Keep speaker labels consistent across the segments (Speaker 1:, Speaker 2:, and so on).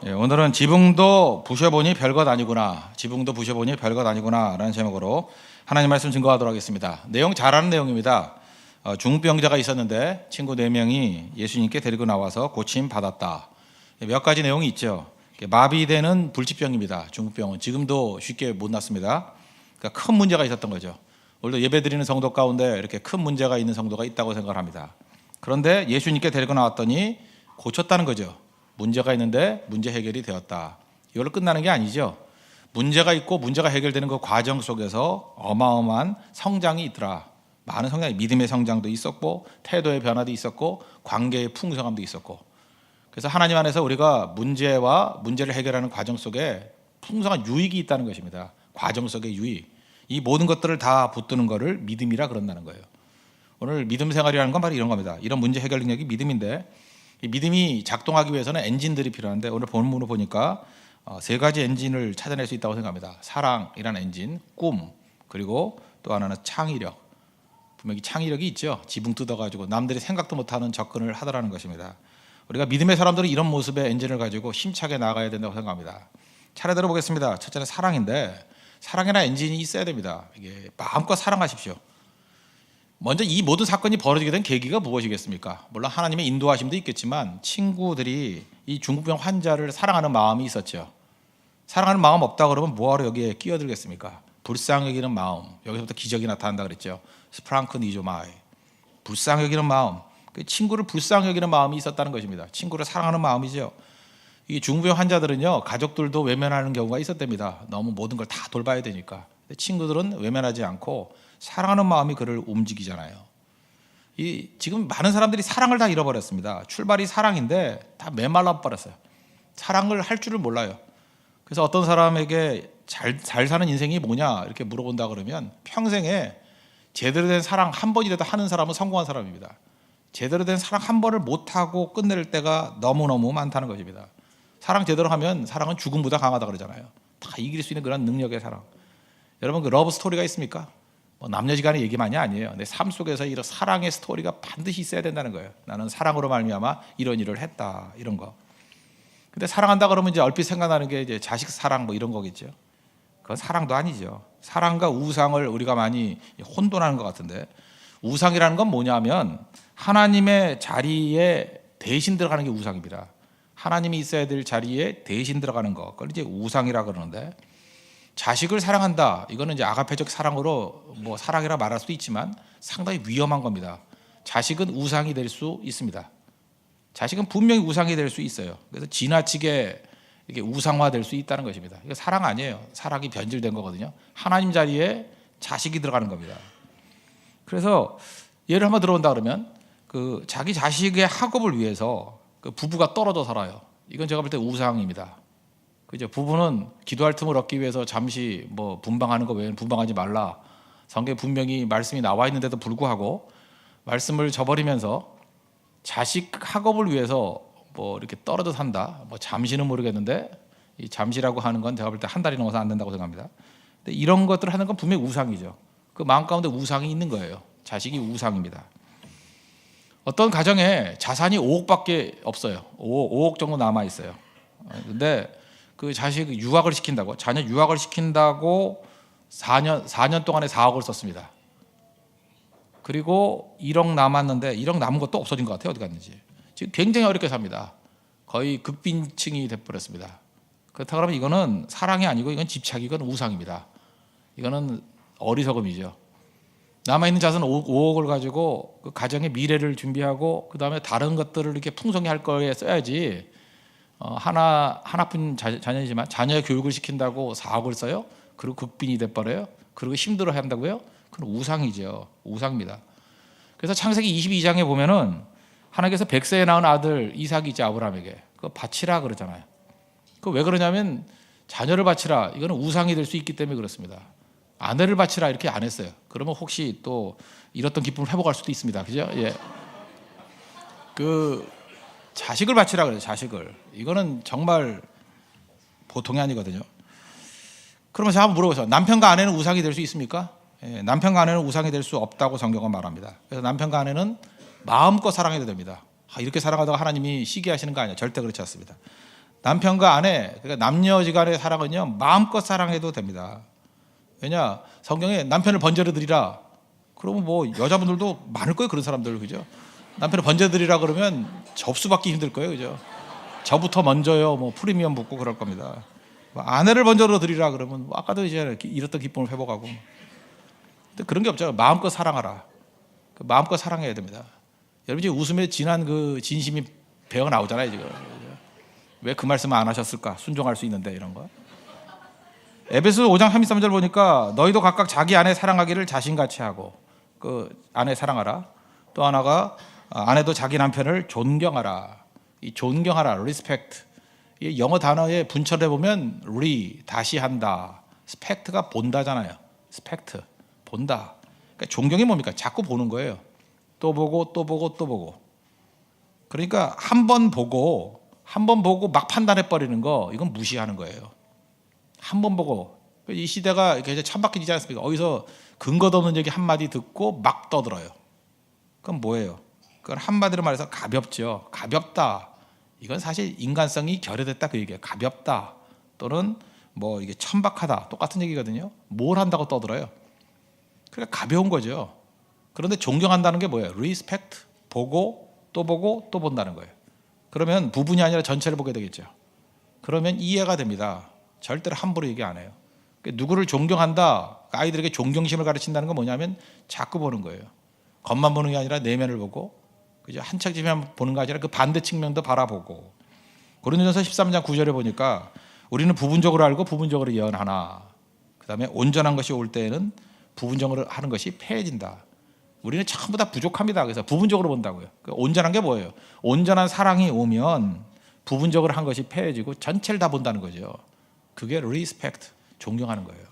Speaker 1: 오늘은 지붕도 부셔보니 별것 아니구나, 지붕도 부셔보니 별것 아니구나 라는 제목으로 하나님 말씀 증거하도록 하겠습니다. 내용 잘 아는 내용입니다. 중풍병자가 있었는데 친구 4명이 예수님께 데리고 나와서 고침 받았다. 몇 가지 내용이 있죠. 마비되는 불치병입니다. 중풍병은 지금도 쉽게 못 낫습니다. 그러니까 큰 문제가 있었던 거죠. 오늘도 예배드리는 성도 가운데 이렇게 큰 문제가 있는 성도가 있다고 생각을 합니다. 그런데 예수님께 데리고 나왔더니 고쳤다는 거죠. 문제가 있는데 문제 해결이 되었다. 이걸로 끝나는 게 아니죠. 문제가 있고 문제가 해결되는 그 과정 속에서 어마어마한 성장이 있더라. 많은 성장이, 믿음의 성장도 있었고 태도의 변화도 있었고 관계의 풍성함도 있었고, 그래서 하나님 안에서 우리가 문제를 해결하는 과정 속에 풍성한 유익이 있다는 것입니다. 과정 속의 유익, 이 모든 것들을 다 붙드는 것을 믿음이라 그런다는 거예요. 오늘 믿음 생활이라는 건 바로 이런 겁니다. 이런 문제 해결 능력이 믿음인데, 이 믿음이 작동하기 위해서는 엔진들이 필요한데, 오늘 본문을 보니까 3가지 엔진을 찾아낼 수 있다고 생각합니다. 사랑이라는 엔진, 꿈, 그리고 또 하나는 창의력. 분명히 창의력이 있죠. 지붕 뜯어가지고 남들이 생각도 못하는 접근을 하더라는 것입니다. 우리가 믿음의 사람들은 이런 모습의 엔진을 가지고 힘차게 나가야 된다고 생각합니다. 차례대로 보겠습니다. 첫째는 사랑인데, 사랑이라는 엔진이 있어야 됩니다. 이게 마음껏 사랑하십시오. 먼저 이 모든 사건이 벌어지게 된 계기가 무엇이겠습니까? 물론 하나님의 인도하심도 있겠지만 친구들이 이 중풍병 환자를 사랑하는 마음이 있었죠. 사랑하는 마음 없다 그러면 뭐하러 여기에 끼어들겠습니까? 불쌍히 여기는 마음, 여기서부터 기적이 나타난다 그랬죠. 스프랑크 니조마이, 불쌍히 여기는 마음, 친구를 불쌍히 여기는 마음이 있었다는 것입니다. 친구를 사랑하는 마음이죠. 이 중풍병 환자들은요, 가족들도 외면하는 경우가 있었답니다. 너무 모든 걸 다 돌봐야 되니까. 근데 친구들은 외면하지 않고 사랑하는 마음이 그를 움직이잖아요. 지금 많은 사람들이 사랑을 다 잃어버렸습니다. 출발이 사랑인데 다 메말라 버렸어요. 사랑을 할 줄을 몰라요. 그래서 어떤 사람에게 잘 사는 인생이 뭐냐 이렇게 물어본다 그러면 평생에 제대로 된 사랑 한 번이라도 하는 사람은 성공한 사람입니다. 제대로 된 사랑 한 번을 못하고 끝낼 때가 너무너무 많다는 것입니다. 사랑 제대로 하면 사랑은 죽음보다 강하다 그러잖아요. 다 이길 수 있는 그런 능력의 사랑. 여러분, 그 러브 스토리가 있습니까? 남녀지간의 얘기만이 아니에요. 내 삶 속에서 이런 사랑의 스토리가 반드시 있어야 된다는 거예요. 나는 사랑으로 말미암아 이런 일을 했다, 이런 거. 근데 사랑한다 그러면 이제 얼핏 생각나는 게 이제 자식 사랑 뭐 이런 거겠죠. 그건 사랑도 아니죠. 사랑과 우상을 우리가 많이 혼돈하는 것 같은데, 우상이라는 건 뭐냐면 하나님의 자리에 대신 들어가는 게 우상입니다. 하나님이 있어야 될 자리에 대신 들어가는 거, 그걸 이제 우상이라 그러는데, 자식을 사랑한다, 이거는 이제 아가페적 사랑으로 뭐 사랑이라 말할 수도 있지만 상당히 위험한 겁니다. 자식은 우상이 될 수 있습니다. 자식은 분명히 우상이 될 수 있어요. 그래서 지나치게 이게 우상화될 수 있다는 것입니다. 이거 사랑 아니에요. 사랑이 변질된 거거든요. 하나님 자리에 자식이 들어가는 겁니다. 그래서 예를 한번 들어온다 그러면 그 자기 자식의 학업을 위해서 그 부부가 떨어져 살아요. 이건 제가 볼 때 우상입니다. 그죠? 부부는 기도할 틈을 얻기 위해서 잠시 뭐 분방하는 거 외에는 분방하지 말라. 성경에 분명히 말씀이 나와 있는데도 불구하고 말씀을 저버리면서 자식 학업을 위해서 뭐 이렇게 떨어져 산다. 뭐 잠시는 모르겠는데, 이 잠시라고 하는 건 제가 볼 때 한 달이 넘어서 안 된다고 생각합니다. 근데 이런 것들을 하는 건 분명히 우상이죠. 그 마음 가운데 우상이 있는 거예요. 자식이 우상입니다. 어떤 가정에 자산이 5억밖에 없어요. 5억 정도 남아 있어요. 근데 그 자식 유학을 시킨다고, 자녀 유학을 시킨다고 4년 동안에 4억을 썼습니다. 그리고 1억 남았는데 1억 남은 것도 없어진 것 같아요. 어디 갔는지. 지금 굉장히 어렵게 삽니다. 거의 극빈층이 돼버렸습니다. 그렇다 그러면 이거는 사랑이 아니고 이건 집착이, 이건 우상입니다. 이거는 어리석음이죠. 남아있는 자산 5억을 가지고 그 가정의 미래를 준비하고 그 다음에 다른 것들을 이렇게 풍성히 할 거에 써야지, 하나뿐 자녀이지만 자녀의 교육을 시킨다고 4억을 써요? 그리고 극빈이 돼버려요? 그리고 힘들어 한다고요? 그건 우상이죠. 우상입니다. 그래서 창세기 22장에 보면은 하나님께서 100세에 낳은 아들 이삭이 있지, 아브라함에게. 그거 바치라 그러잖아요. 그거 왜 그러냐면 자녀를 바치라, 이거는 우상이 될 수 있기 때문에 그렇습니다. 아내를 바치라 이렇게 안 했어요. 그러면 혹시 또 잃었던 기쁨을 회복할 수도 있습니다. 그죠? 예. 자식을 바치라 그래요. 자식을. 이거는 정말 보통이 아니거든요. 그러면 제가 한번 물어보세요. 남편과 아내는 우상이 될 수 있습니까? 예, 남편과 아내는 우상이 될 수 없다고 성경은 말합니다. 그래서 남편과 아내는 마음껏 사랑해도 됩니다. 이렇게 사랑하다가 하나님이 시기하시는 거 아니에요. 절대 그렇지 않습니다. 남편과 아내, 그러니까 남녀지간의 사랑은요 마음껏 사랑해도 됩니다. 왜냐, 성경에 남편을 번제로 드리라. 그러면 뭐 여자분들도 많을 거예요, 그런 사람들. 그죠? 남편을 번제로 드리라 그러면 접수받기 힘들 거예요. 그죠? 저부터 먼저요, 뭐 프리미엄 붙고 그럴 겁니다. 뭐 아내를 번제로 드리라 그러면 뭐 아까도 이제 잃었던 기쁨을 회복하고. 근데 그런 게 없잖아요. 마음껏 사랑하라. 마음껏 사랑해야 됩니다. 여러분 지금 웃음에 진한 그 진심이 배어 나오잖아요 지금. 왜 그 말씀 안 하셨을까? 순종할 수 있는데 이런 거. 에베소 5장 33절 보니까 너희도 각각 자기 아내 사랑하기를 자신같이 하고, 그 아내 사랑하라. 또 하나가 아내도 자기 남편을 존경하라. 이 존경하라, respect. 이 영어 단어의 분철해 보면 다시 한다, spect가 본다잖아요. spect, 본다. 그러니까 존경이 뭡니까? 자꾸 보는 거예요. 또 보고 또 보고 또 보고. 그러니까 한 번 보고 막 판단해 버리는 거, 이건 무시하는 거예요. 한 번 보고. 이 시대가 이제 찬바퀴지지 않습니까? 어디서 근거도 없는 얘기 한마디 듣고 막 떠들어요. 그건 뭐예요? 그건 한마디로 말해서 가볍죠. 가볍다. 이건 사실 인간성이 결여됐다 그 얘기예요. 가볍다 또는 뭐 이게 천박하다, 똑같은 얘기거든요. 뭘 한다고 떠들어요? 그러니까 가벼운 거죠. 그런데 존경한다는 게 뭐예요? respect, 보고 또 본다는 거예요. 그러면 부분이 아니라 전체를 보게 되겠죠. 그러면 이해가 됩니다. 절대로 함부로 얘기 안 해요. 누구를 존경한다, 아이들에게 존경심을 가르친다는 건 뭐냐면 자꾸 보는 거예요. 겉만 보는 게 아니라 내면을 보고, 그죠? 한 책지만 보는 거 아니라 그 반대 측면도 바라보고. 고린도전서 13장 9절에 보니까 우리는 부분적으로 알고 부분적으로 예언하나, 그 다음에 온전한 것이 올 때에는 부분적으로 하는 것이 패해진다. 우리는 전부 다 부족합니다. 그래서 부분적으로 본다고요. 온전한 게 뭐예요? 온전한 사랑이 오면 부분적으로 한 것이 패해지고 전체를 다 본다는 거죠. 그게 respect, 존경하는 거예요.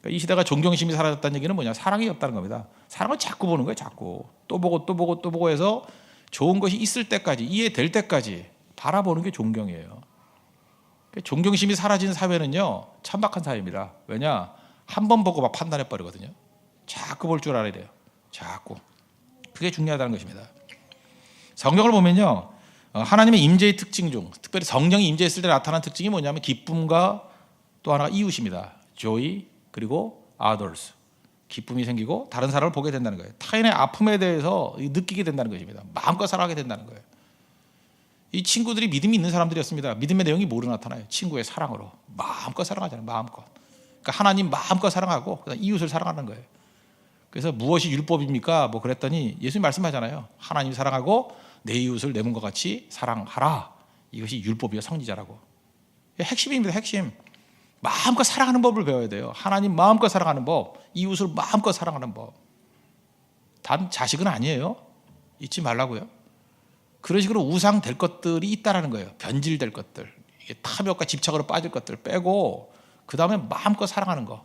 Speaker 1: 그러니까 이 시대가 존경심이 사라졌다는 얘기는 뭐냐? 사랑이 없다는 겁니다. 사랑을 자꾸 보는 거예요. 자꾸 또 보고 해서 좋은 것이 있을 때까지, 이해될 때까지 바라보는 게 존경이에요. 그러니까 존경심이 사라진 사회는요 천박한 사회입니다. 왜냐? 한 번 보고 막 판단해 버리거든요. 자꾸 볼 줄 알아야 돼요. 자꾸. 그게 중요하다는 것입니다. 성경을 보면요, 하나님의 임재의 특징 중 특별히 성령이 임재했을 때 나타나는 특징이 뭐냐면 기쁨과 또 하나가 이웃입니다. joy, 그리고 others. 기쁨이 생기고 다른 사람을 보게 된다는 거예요. 타인의 아픔에 대해서 느끼게 된다는 것입니다. 마음껏 사랑하게 된다는 거예요. 이 친구들이 믿음이 있는 사람들이었습니다. 믿음의 내용이 뭐로 나타나요? 친구의 사랑으로. 마음껏 사랑하잖아요. 마음껏. 그러니까 하나님 마음껏 사랑하고 그다음 이웃을 사랑하는 거예요. 그래서 무엇이 율법입니까? 뭐 그랬더니 예수님 말씀하잖아요. 하나님 사랑하고 내 이웃을 내 몸과 같이 사랑하라. 이것이 율법이요 성리자라고. 핵심입니다. 핵심. 마음껏 사랑하는 법을 배워야 돼요. 하나님 마음껏 사랑하는 법, 이웃을 마음껏 사랑하는 법. 단 자식은 아니에요. 잊지 말라고요. 그런 식으로 우상될 것들이 있다라는 거예요. 변질될 것들, 이게 탐욕과 집착으로 빠질 것들 빼고 그 다음에 마음껏 사랑하는 거.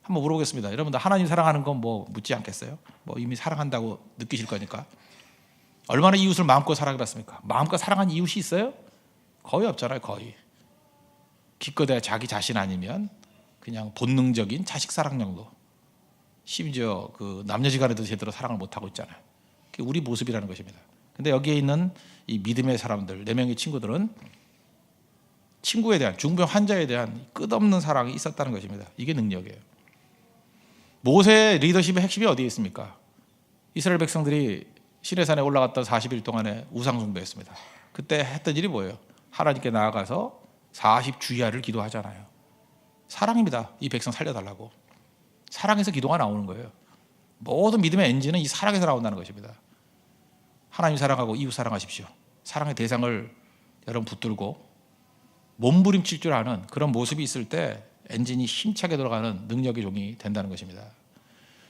Speaker 1: 한번 물어보겠습니다. 여러분들 하나님 사랑하는 건 뭐 묻지 않겠어요? 뭐 이미 사랑한다고 느끼실 거니까. 얼마나 이웃을 마음껏 사랑해봤습니까? 마음껏 사랑한 이웃이 있어요? 거의 없잖아요. 거의. 기껏해야 자기 자신 아니면 그냥 본능적인 자식 사랑 정도. 심지어 그 남녀지간에도 제대로 사랑을 못하고 있잖아요. 그게 우리 모습이라는 것입니다. 근데 여기에 있는 이 믿음의 사람들 4명의 친구들은 친구에 대한, 중병 환자에 대한 끝없는 사랑이 있었다는 것입니다. 이게 능력이에요. 모세의 리더십의 핵심이 어디에 있습니까? 이스라엘 백성들이 시내산에 올라갔던 40일 동안에 우상숭배했습니다. 그때 했던 일이 뭐예요? 하나님께 나아가서 40주야를 기도하잖아요. 사랑입니다. 이 백성 살려달라고. 사랑에서 기도가 나오는 거예요. 모든 믿음의 엔진은 이 사랑에서 나온다는 것입니다. 하나님 사랑하고 이웃 사랑하십시오. 사랑의 대상을 여러분 붙들고 몸부림칠 줄 아는 그런 모습이 있을 때 엔진이 힘차게 돌아가는 능력의 종이 된다는 것입니다.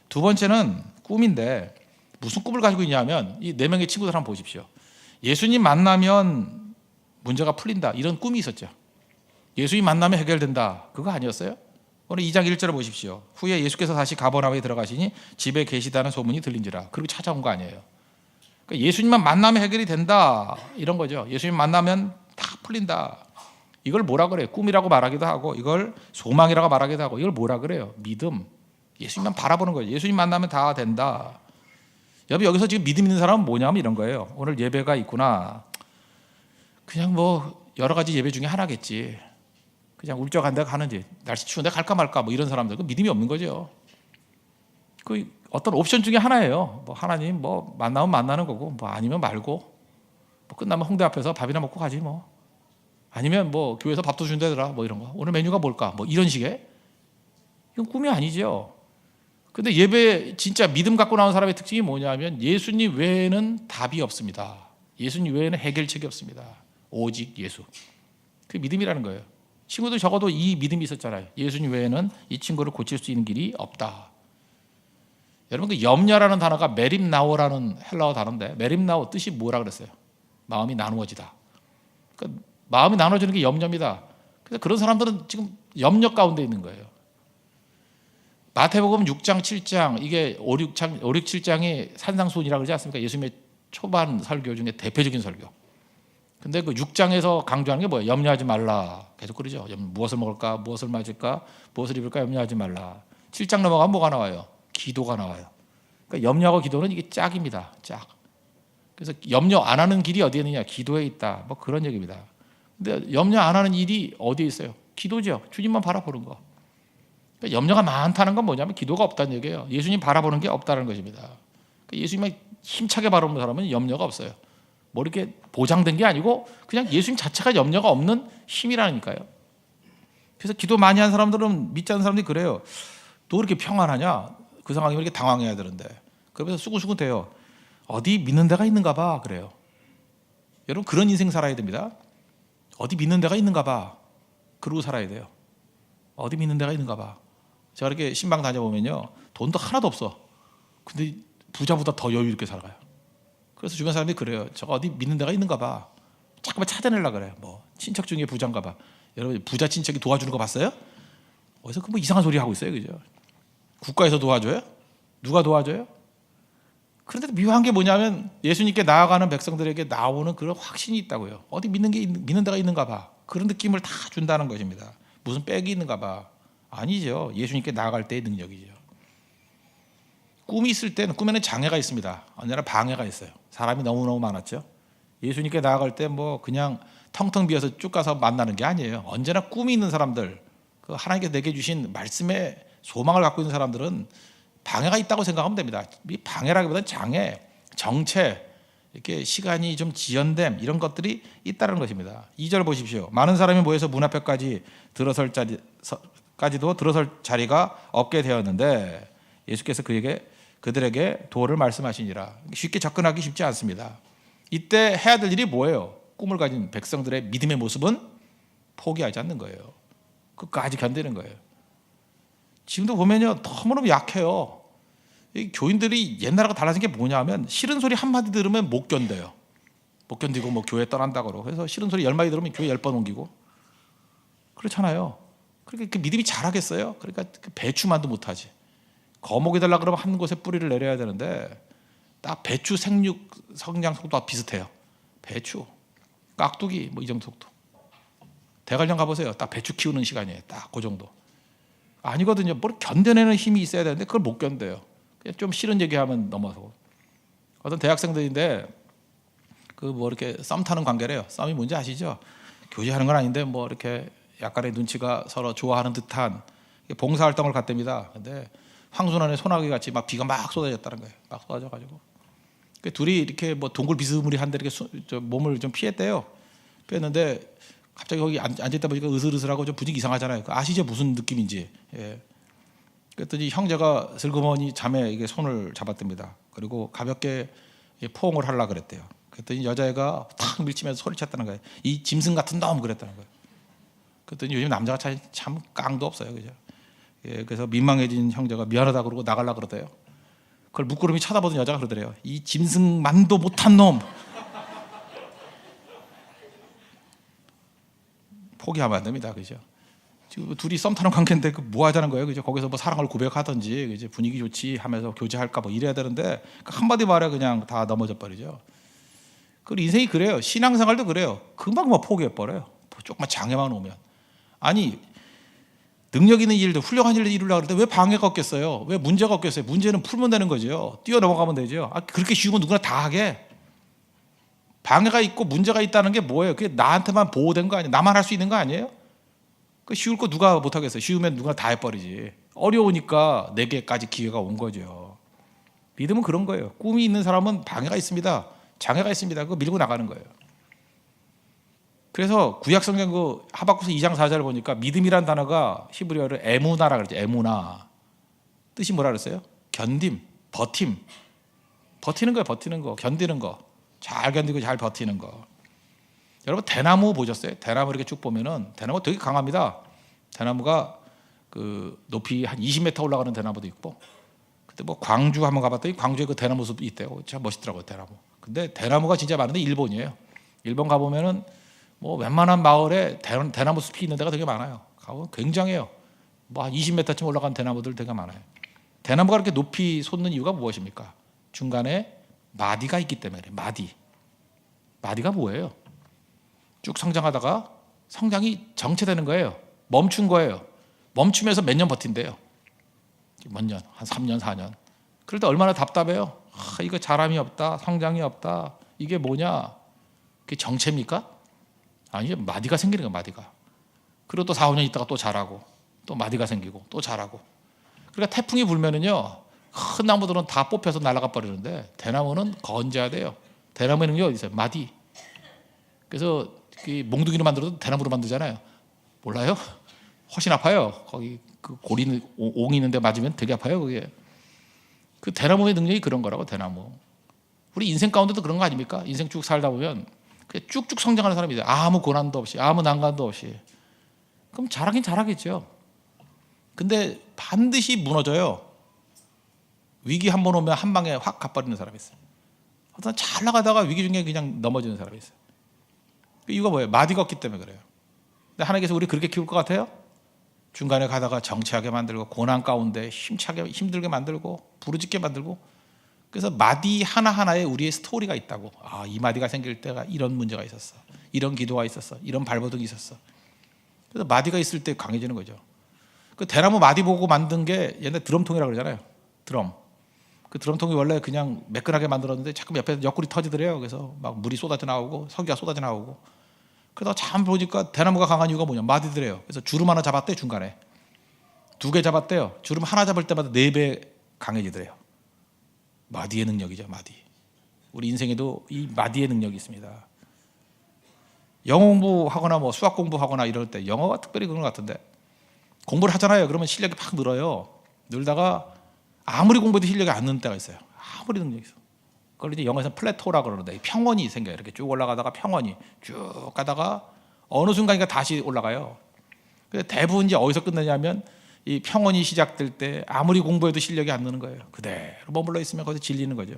Speaker 1: 두 번째는 꿈인데 무슨 꿈을 가지고 있냐면 이 4명의 친구들 한번 보십시오. 예수님 만나면 문제가 풀린다 이런 꿈이 있었죠. 예수님 만나면 해결된다 그거 아니었어요? 오늘 2장 1절을 보십시오. 후에 예수께서 다시 가버나움에 들어가시니 집에 계시다는 소문이 들린지라. 그리고 찾아온 거 아니에요. 그러니까 예수님만 만나면 해결이 된다 이런 거죠. 예수님 만나면 다 풀린다. 이걸 뭐라 그래요? 꿈이라고 말하기도 하고 이걸 소망이라고 말하기도 하고 이걸 뭐라 그래요? 믿음. 예수님만 바라보는 거예요. 예수님 만나면 다 된다. 여러분 여기서 지금 믿음 있는 사람은 뭐냐면 이런 거예요. 오늘 예배가 있구나. 그냥 뭐 여러 가지 예배 중에 하나겠지. 그냥 울적한 데 가는지 날씨 추운데 갈까 말까 뭐 이런 사람들 그 믿음이 없는 거죠. 그 어떤 옵션 중에 하나예요. 뭐 하나님 뭐 만나면 만나는 거고 뭐 아니면 말고 뭐 끝나면 홍대 앞에서 밥이나 먹고 가지 뭐 아니면 뭐 교회에서 밥도 준다더라 뭐 이런 거 오늘 메뉴가 뭘까 뭐 이런 식의 이건 꿈이 아니죠. 근데 예배 진짜 믿음 갖고 나온 사람의 특징이 뭐냐면 예수님 외에는 답이 없습니다. 예수님 외에는 해결책이 없습니다. 오직 예수. 그 믿음이라는 거예요. 친구도 적어도 이 믿음이 있었잖아요. 예수님 외에는 이 친구를 고칠 수 있는 길이 없다. 여러분 그 염려라는 단어가 메림나오라는 헬라어 단어인데 메림나오 뜻이 뭐라 그랬어요? 마음이 나누어지다. 그러니까 마음이 나눠지는 게 염려입니다. 그래서 그런 사람들은 지금 염려 가운데 있는 거예요. 마태복음 6장 7장 이게 5, 6, 7장이 산상수훈이라고 그러지 않습니까? 예수님의 초반 설교 중에 대표적인 설교. 근데 그 6장에서 강조하는 게 뭐예요? 염려하지 말라. 계속 그러죠. 무엇을 먹을까? 무엇을 마실까? 무엇을 입을까? 염려하지 말라. 7장 넘어가면 뭐가 나와요? 기도가 나와요. 그러니까 염려하고 기도는 이게 짝입니다. 짝. 그래서 염려 안 하는 길이 어디에 있느냐? 기도에 있다. 뭐 그런 얘기입니다. 근데 염려 안 하는 일이 어디에 있어요? 기도죠. 주님만 바라보는 거. 그러니까 염려가 많다는 건 뭐냐면 기도가 없다는 얘기예요. 예수님 바라보는 게 없다는 것입니다. 그러니까 예수님만 힘차게 바라보는 사람은 염려가 없어요. 뭐 이렇게 보장된 게 아니고 그냥 예수님 자체가 염려가 없는 힘이라니까요. 그래서 기도 많이 한 사람들은 믿지 않는 사람들이 그래요. 또 그렇게 평안하냐? 그 상황이면 이렇게 당황해야 되는데. 그러면서 수근수근 돼요. 어디 믿는 데가 있는가 봐 그래요. 여러분 그런 인생 살아야 됩니다. 어디 믿는 데가 있는가 봐. 그러고 살아야 돼요. 어디 믿는 데가 있는가 봐. 제가 이렇게 신방 다녀보면요. 돈도 하나도 없어. 근데 부자보다 더 여유 있게 살아가요. 그래서 주변 사람들이 그래요. 저거 어디 믿는 데가 있는가 봐. 자꾸만 찾아내려고 그래요. 뭐 친척 중에 부자인가 봐. 여러분 부자 친척이 도와주는 거 봤어요? 어디서 그 뭐 이상한 소리 하고 있어요. 그죠? 국가에서 도와줘요? 누가 도와줘요? 그런데 묘한 게 뭐냐면 예수님께 나아가는 백성들에게 나오는 그런 확신이 있다고요. 어디 믿는 데가 있는가 봐. 그런 느낌을 다 준다는 것입니다. 무슨 빽이 있는가 봐. 아니죠. 예수님께 나아갈 때의 능력이죠. 꿈이 있을 때는 꿈에는 장애가 있습니다. 언제나 방해가 있어요. 사람이 너무너무 많았죠. 예수님께 나아갈 때 뭐 그냥 텅텅 비어서 쭉 가서 만나는 게 아니에요. 언제나 꿈이 있는 사람들, 그 하나님께서 내게 주신 말씀에 소망을 갖고 있는 사람들은 방해가 있다고 생각하면 됩니다. 이 방해라기보다는 장애, 정체, 이렇게 시간이 좀 지연됨 이런 것들이 있다는 것입니다. 2절 보십시오. 많은 사람이 모여서 문 앞에까지 들어설 자리가 없게 되었는데 예수께서 그들에게 도를 말씀하시니라. 쉽게 접근하기 쉽지 않습니다. 이때 해야 될 일이 뭐예요? 꿈을 가진 백성들의 믿음의 모습은 포기하지 않는 거예요. 끝까지 견디는 거예요. 지금도 보면요 너무너무 약해요. 이 교인들이 옛날하고 달라진 게 뭐냐면 싫은 소리 한마디 들으면 못 견뎌요. 못 견디고 뭐 교회 떠난다고 그래서 싫은 소리 10마디 들으면 교회 10번 옮기고 그렇잖아요. 그러니까 그 믿음이 잘하겠어요? 그러니까 그 배추만도 못하지. 거목이 되려고 그러면 한 곳에 뿌리를 내려야 되는데 딱 배추 성장 속도와 비슷해요. 배추, 깍두기 뭐 이 정도 속도. 대관령 가보세요. 딱 배추 키우는 시간이에요. 딱 그 정도. 아니거든요. 뭘 견뎌내는 힘이 있어야 되는데 그걸 못 견뎌요. 그냥 좀 싫은 얘기하면 넘어서고. 어떤 대학생들인데 그 뭐 이렇게 썸 타는 관계래요. 썸이 뭔지 아시죠? 교제하는 건 아닌데 뭐 이렇게 약간의 눈치가 서로 좋아하는 듯한 봉사활동을 갔답니다. 근데 황순환의 소나기 같이 막 비가 막 쏟아졌다는 거예요. 막 쏟아져가지고 둘이 이렇게 뭐 동굴 비스무리한데 이렇게 몸을 좀 피했대요. 피했는데 갑자기 거기 앉아있다 보니까 으슬으슬하고 좀 분위기 이상하잖아요. 아시죠? 무슨 느낌인지. 예. 그랬더니 형제가 슬그머니 자매에게 손을 잡았답니다. 그리고 가볍게 포옹을 하려고 그랬대요. 그랬더니 여자애가 탁 밀치면서 소리쳤다는 거예요. 이 짐승 같은 놈 그랬다는 거예요. 그랬더니 요즘 남자가 참 깡도 없어요. 그죠? 예, 그래서 민망해진 형제가 미안하다 그러고 나가려고 그러대요. 그걸 묵구름이 쳐다보던 여자가 그러더래요. 이 짐승만도 못한 놈. 포기하면 안 됩니다. 그죠? 지금 둘이 썸 타는 관계인데 그 뭐 하자는 거예요. 그죠? 거기서 뭐 사랑을 고백하든지 그죠? 분위기 좋지 하면서 교제할까 뭐 이래야 되는데 한마디 말에 그냥 다 넘어져 버리죠. 그 인생이 그래요. 신앙생활도 그래요. 금방 뭐 포기해 버려요. 조금만 장애만 오면. 아니 능력 있는 일도 훌륭한 일을 이루려고 하는데 왜 방해가 없겠어요? 왜 문제가 없겠어요? 문제는 풀면 되는 거죠. 뛰어넘어가면 되죠. 그렇게 쉬운 건 누구나 다 하게. 방해가 있고 문제가 있다는 게 뭐예요? 그게 나한테만 보호된 거 아니에요? 나만 할 수 있는 거 아니에요? 그 쉬울 거 누가 못하겠어요? 쉬우면 누가 다 해버리지. 어려우니까 내게까지 기회가 온 거죠. 믿음은 그런 거예요. 꿈이 있는 사람은 방해가 있습니다. 장애가 있습니다. 그거 밀고 나가는 거예요. 그래서 구약성경 그 하박국서 2장 4절 보니까 믿음이란 단어가 히브리어로 에무나라 그러죠. 에무나. 뜻이 뭐라 그랬어요? 견딤, 버팀. 버티는 거예요. 버티는 거. 견디는 거. 잘 견디고 잘 버티는 거. 여러분 대나무 보셨어요? 대나무 이렇게 쭉 보면은 대나무 되게 강합니다. 대나무가 그 높이 한 20m 올라가는 대나무도 있고, 그때 뭐 광주 한번 가봤더니 광주에 그 대나무 숲이 있대요. 참 멋있더라고요, 대나무. 근데 대나무가 진짜 많은데 일본이에요. 일본 가보면은 뭐 웬만한 마을에 대나무 숲이 있는 데가 되게 많아요. 가보면 굉장해요. 뭐 한 20m쯤 올라간 대나무들 되게 많아요. 대나무가 그렇게 높이 솟는 이유가 무엇입니까? 중간에 마디가 있기 때문에. 마디가 뭐예요? 쭉 성장하다가 성장이 정체되는 거예요. 멈춘 거예요. 멈추면서 몇 년 버틴대요. 몇 년? 한 3년, 4년. 그럴 때 얼마나 답답해요. 이거 자람이 없다. 성장이 없다. 이게 뭐냐? 그게 정체입니까? 아니죠. 마디가 생기는 거예요. 마디가. 그리고 또 4, 5년 있다가 또 자라고, 또 마디가 생기고 또 자라고. 그러니까 태풍이 불면은요, 큰 나무들은 다 뽑혀서 날아가 버리는데 대나무는 건져야 돼요. 대나무에는 게 어디 있어요? 마디. 그래서 몽둥이로 만들어도 대나무로 만들잖아요. 몰라요? 훨씬 아파요. 거기 그 고리 옹이 있는데 맞으면 되게 아파요. 그게. 그 대나무의 능력이 그런 거라고. 대나무. 우리 인생 가운데도 그런 거 아닙니까? 인생 쭉 살다 보면 쭉쭉 성장하는 사람이 있어요. 아무 고난도 없이, 아무 난관도 없이. 그럼 잘하긴 잘하겠죠. 근데 반드시 무너져요. 위기 한 번 오면 한 방에 확 가버리는 사람이 있어요. 어떤 잘 나가다가 위기 중에 그냥 넘어지는 사람이 있어요. 이유가 뭐예요? 마디가 없기 때문에 그래요. 근데 하나님께서 우리 그렇게 키울 것 같아요? 중간에 가다가 정체하게 만들고, 고난 가운데 힘들게 만들고, 부르짖게 만들고. 그래서 마디 하나하나에 우리의 스토리가 있다고. 이 마디가 생길 때가 이런 문제가 있었어, 이런 기도가 있었어, 이런 발버둥이 있었어. 그래서 마디가 있을 때 강해지는 거죠. 그 대나무 마디 보고 만든 게 옛날 드럼통이라고 그러잖아요. 드럼. 그 드럼통이 원래 그냥 매끈하게 만들었는데 자꾸 옆에서 옆구리 터지더래요. 그래서 막 물이 쏟아져 나오고 석유가 쏟아져 나오고. 그러다가 참 보니까 대나무가 강한 이유가 뭐냐? 마디더래요. 그래서 주름 하나 잡았대. 중간에 2개 잡았대요. 주름 하나 잡을 때마다 4배 강해지더래요. 마디의 능력이죠. 마디. 우리 인생에도 이 마디의 능력이 있습니다. 영어 공부하거나 뭐 수학 공부하거나 이럴 때, 영어가 특별히 그런 것 같은데, 공부를 하잖아요. 그러면 실력이 팍 늘어요. 늘다가 아무리 공부해도 실력이 안 느는 때가 있어요. 아무리 능력이 있어. 그걸 이제 영어에서 플래토라고 그러는데, 평원이 생겨요. 이렇게 쭉 올라가다가 평원이 쭉 가다가 어느 순간인가 다시 올라가요. 그래서 대부분 이제 어디서 끝내냐면, 이 평원이 시작될 때 아무리 공부해도 실력이 안 느는 거예요. 그대로 머물러 있으면 거기서 질리는 거죠.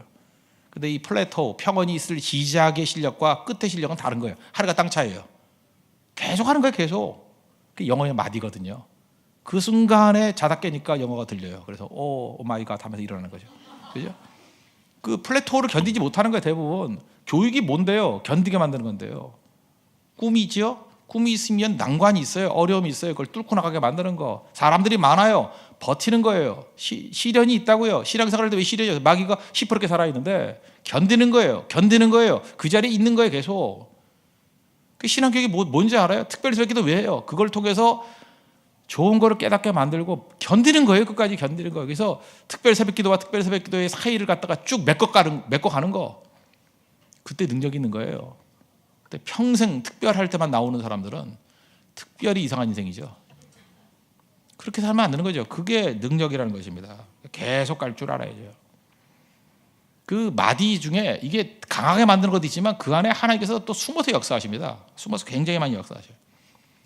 Speaker 1: 근데 이 플래토, 평원이 있을 시작의 실력과 끝의 실력은 다른 거예요. 하늘과 땅 차이예요. 계속 하는 거예요. 계속. 그게 영어의 마디거든요. 그 순간에 자다 깨니까 영어가 들려요. 그래서 오 마이 갓 하면서 일어나는 거죠. 그죠? 그 플래토를 견디지 못하는 거예요. 대부분. 교육이 뭔데요? 견디게 만드는 건데요. 꿈이 있죠? 꿈이 있으면 난관이 있어요. 어려움이 있어요. 그걸 뚫고 나가게 만드는 거. 사람들이 많아요. 버티는 거예요. 시련이 있다고요. 신앙생활 할 때 왜 시련이요? 마귀가 시퍼렇게 살아있는데 견디는 거예요. 견디는 거예요. 그 자리에 있는 거예요. 계속. 그 신앙교육이 뭔지 알아요? 특별히 새끼도 왜 해요? 그걸 통해서 좋은 거를 깨닫게 만들고 견디는 거예요. 끝까지 견디는 거예요. 그래서 특별 새벽기도와 특별 새벽기도의 사이를 갖다가 쭉 메꿔 가는 거. 그때 능력이 있는 거예요. 그때 평생 특별할 때만 나오는 사람들은 특별히 이상한 인생이죠. 그렇게 살면 안 되는 거죠. 그게 능력이라는 것입니다. 계속 갈 줄 알아야죠. 그 마디 중에 이게 강하게 만드는 것도 있지만 그 안에 하나님께서 또 숨어서 역사하십니다. 숨어서 굉장히 많이 역사하셔요.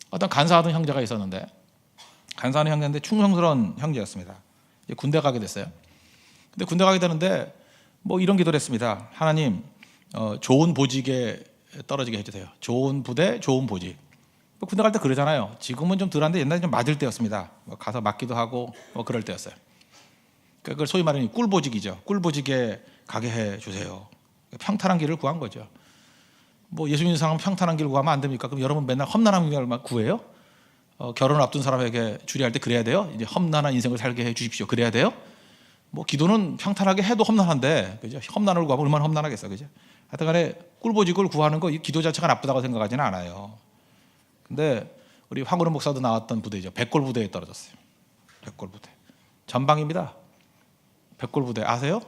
Speaker 1: 어떤 간사하던 형제가 있었는데, 간사하는 형제인데 충성스러운 형제였습니다. 군대 가게 됐어요. 근데 군대 가게 되는데 뭐 이런 기도를 했습니다. 하나님, 좋은 보직에 떨어지게 해주세요. 좋은 부대, 좋은 보직. 군대 갈 때 그러잖아요. 지금은 좀 덜한데 옛날에 좀 맞을 때였습니다. 가서 맞기도 하고 그럴 때였어요. 그걸 소위 말하는 꿀보직이죠. 꿀보직에 가게 해주세요. 평탄한 길을 구한 거죠. 뭐 예수 믿는 사람은 평탄한 길을 구하면 안 됩니까? 그럼 여러분 맨날 험난한 길을 구해요? 결혼을 앞둔 사람에게 주례할 때 그래야 돼요? 이제 험난한 인생을 살게 해 주십시오. 그래야 돼요? 뭐 기도는 평탄하게 해도 험난한데, 그죠? 험난을 구하면 얼마나 험난하겠어, 그죠? 하여튼간에 꿀보직을 구하는 거 이 기도 자체가 나쁘다고 생각하지는 않아요. 근데 우리 황우름 목사도 나왔던 부대죠. 백골 부대에 떨어졌어요. 백골 부대. 전방입니다. 백골 부대 아세요?